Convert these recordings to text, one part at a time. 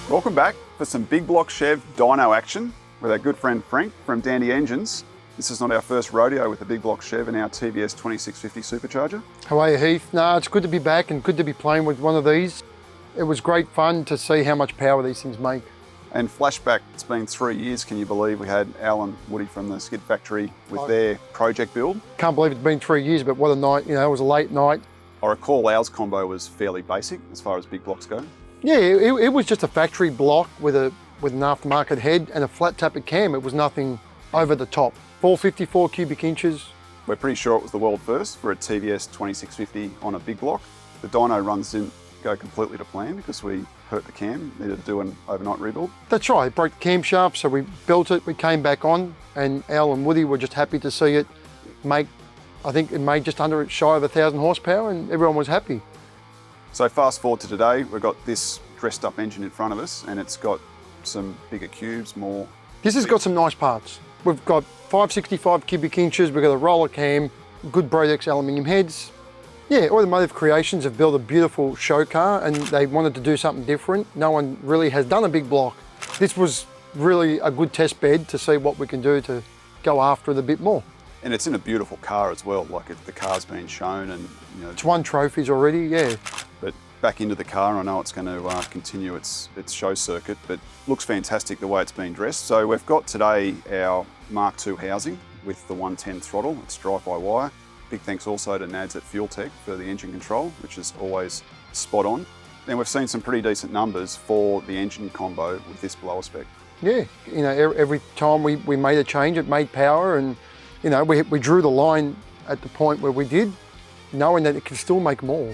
Welcome back for some Big Block Chev dyno action with our good friend Frank from Dandy Engines. This is not our first rodeo with the Big Block Chev and our TVS2650 Supercharger. How are you, Heath? No, it's good to be back and good to be playing with one of these. It was great fun to see how much power these things make. And flashback, it's been 3 years, can you believe? We had Al and Woody from the Skid Factory with their project build. Can't believe it's been 3 years, but what a night, it was a late night. I recall Al's combo was fairly basic as far as big blocks go. Yeah, it was just a factory block with an aftermarket head and a flat tappet cam. It was nothing over the top. 454 cubic inches. We're pretty sure it was the world first for a TVS2650 on a big block. The dyno runs didn't go completely to plan because we hurt the cam, needed to do an overnight rebuild. That's right, it broke the camshaft, so we built it, we came back on, and Al and Woody were just happy to see it make, I think it made just under shy of 1,000 horsepower, and everyone was happy. So fast forward to today, we've got this dressed up engine in front of us, and it's got some bigger cubes, more... This has got some nice parts. We've got 565 cubic inches, we've got a roller cam, good Brodex aluminium heads. Yeah, Automotive Creations have built a beautiful show car and they wanted to do something different. No one really has done a big block. This was really a good test bed to see what we can do to go after it a bit more. And it's in a beautiful car as well, like the car's been shown and It's won trophies already, yeah. But back into the car, I know it's going to continue its show circuit, but looks fantastic the way it's been dressed. So we've got today our Mark II housing with the 110 throttle, it's drive-by-wire. Big thanks also to Nads at Fuel Tech for the engine control, which is always spot on. And we've seen some pretty decent numbers for the engine combo with this blower spec. Yeah, every time we made a change, it made power, and we drew the line at the point where we did, knowing that it can still make more.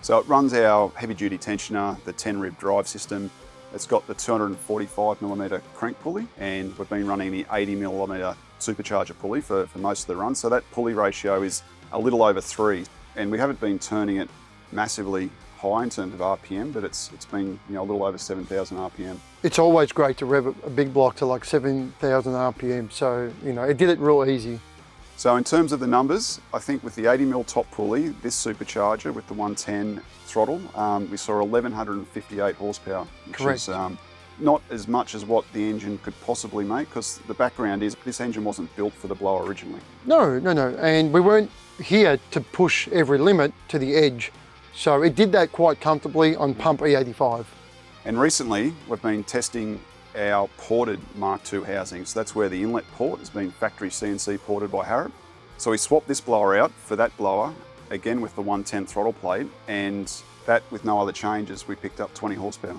So it runs our heavy duty tensioner, the 10 rib drive system. It's got the 245mm crank pulley, and we've been running the 80mm supercharger pulley for most of the run. So that pulley ratio is a little over 3, and we haven't been turning it massively high in terms of RPM, but it's been a little over 7,000 RPM. It's always great to rev a big block to like 7,000 RPM, so it did it real easy. So in terms of the numbers, I think with the 80mm top pulley, this supercharger with the 110 throttle, we saw 1,158 horsepower, which Correct. is not as much as what the engine could possibly make, because the background is this engine wasn't built for the blower originally. No, and we weren't here to push every limit to the edge, so it did that quite comfortably on pump E85. And recently, we've been testing our ported Mark II housing. So that's where the inlet port has been factory CNC ported by Harrop. So we swapped this blower out for that blower, again with the 110 throttle plate, and that with no other changes, we picked up 20 horsepower.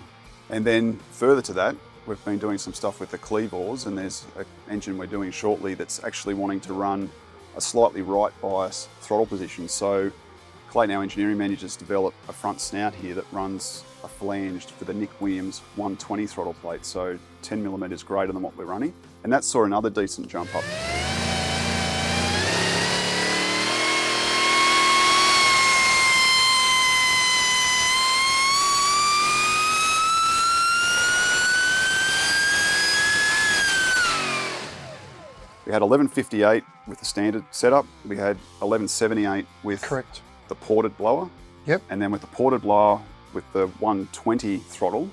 And then further to that, we've been doing some stuff with the cleavors, and there's an engine we're doing shortly that's actually wanting to run a slightly right bias throttle position. So Clayton, our engineering manager's developed a front snout here that runs a flanged for the Nick Williams 120 throttle plate, so 10mm greater than what we're running. And that saw another decent jump up. We had 1158 with the standard setup. We had 1178 with Correct. The ported blower. Yep. And then with the ported blower, with the 120 throttle,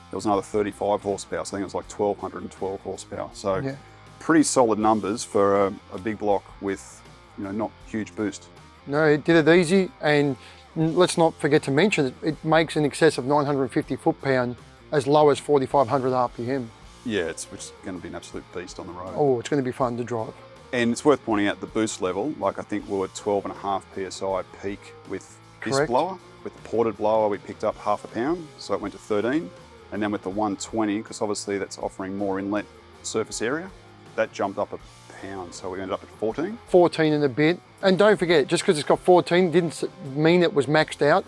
there was another 35 horsepower. So I think it was like 1,212 horsepower. So yeah. Pretty solid numbers for a big block with, not huge boost. No, it did it easy, and let's not forget to mention it makes in excess of 950 foot-pound as low as 4,500 RPM. Yeah, it's going to be an absolute beast on the road. Oh, it's going to be fun to drive. And it's worth pointing out the boost level, like I think we were 12.5 PSI peak with this Correct. blower. With the ported blower, we picked up half a pound, so it went to 13. And then with the 120, because obviously that's offering more inlet surface area, that jumped up a pound, so we ended up at 14. 14 and a bit. And don't forget, just because it's got 14 didn't mean it was maxed out.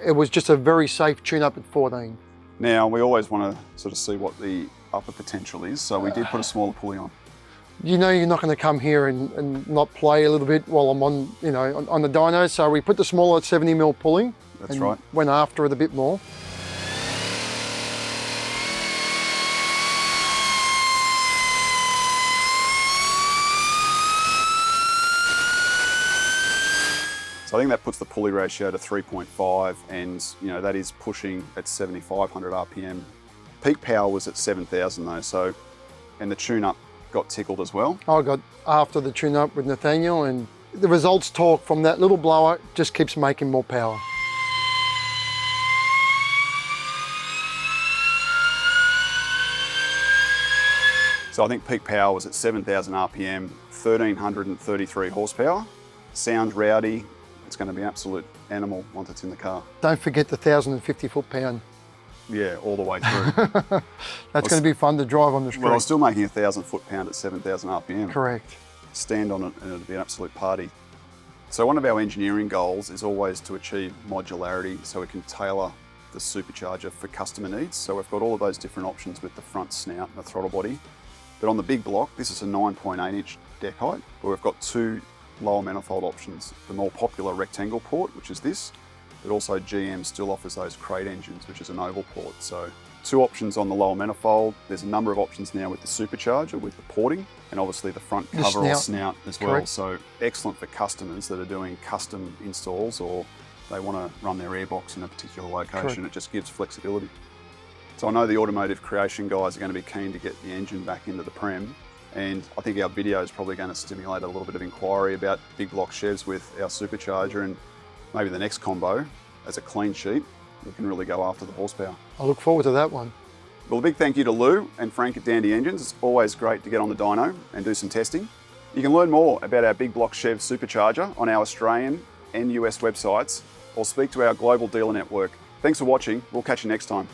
It was just a very safe tune-up at 14. Now, we always want to sort of see what the upper potential is, so we did put a smaller pulley on. You're not going to come here and not play a little bit while I'm on, on the dyno, so we put the smaller 70mm pulley. That's right. Went after it a bit more. So I think that puts the pulley ratio to 3.5, and you know that is pushing at 7,500 RPM. Peak power was at 7,000 though, so, and the tune-up got tickled as well. I got after the tune-up with Nathaniel, and the results talk from that little blower just keeps making more power. So I think peak power was at 7,000 RPM, 1,333 horsepower. Sounds rowdy. It's going to be an absolute animal once it's in the car. Don't forget the 1,050 foot-pound. Yeah, all the way through. That's going to be fun to drive on the street. Well, I was still making 1,000 foot-pound at 7,000 RPM. Correct. Stand on it and it'll be an absolute party. So one of our engineering goals is always to achieve modularity so we can tailor the supercharger for customer needs. So we've got all of those different options with the front snout and the throttle body. But on the big block, this is a 9.8 inch deck height, where we've got two lower manifold options. The more popular rectangle port, which is this, but also GM still offers those crate engines, which is an oval port. So two options on the lower manifold. There's a number of options now with the supercharger, with the porting, and obviously the front cover or snout as well. Correct. So excellent for customers that are doing custom installs, or they want to run their airbox in a particular location. Correct. It just gives flexibility. So I know the automotive creation guys are going to be keen to get the engine back into the Prem, and I think our video is probably going to stimulate a little bit of inquiry about big block Chevs with our supercharger, and maybe the next combo, as a clean sheet, we can really go after the horsepower. I look forward to that one. Well, a big thank you to Lou and Frank at Dandy Engines. It's always great to get on the dyno and do some testing. You can learn more about our big block Chev supercharger on our Australian and US websites, or speak to our global dealer network. Thanks for watching. We'll catch you next time.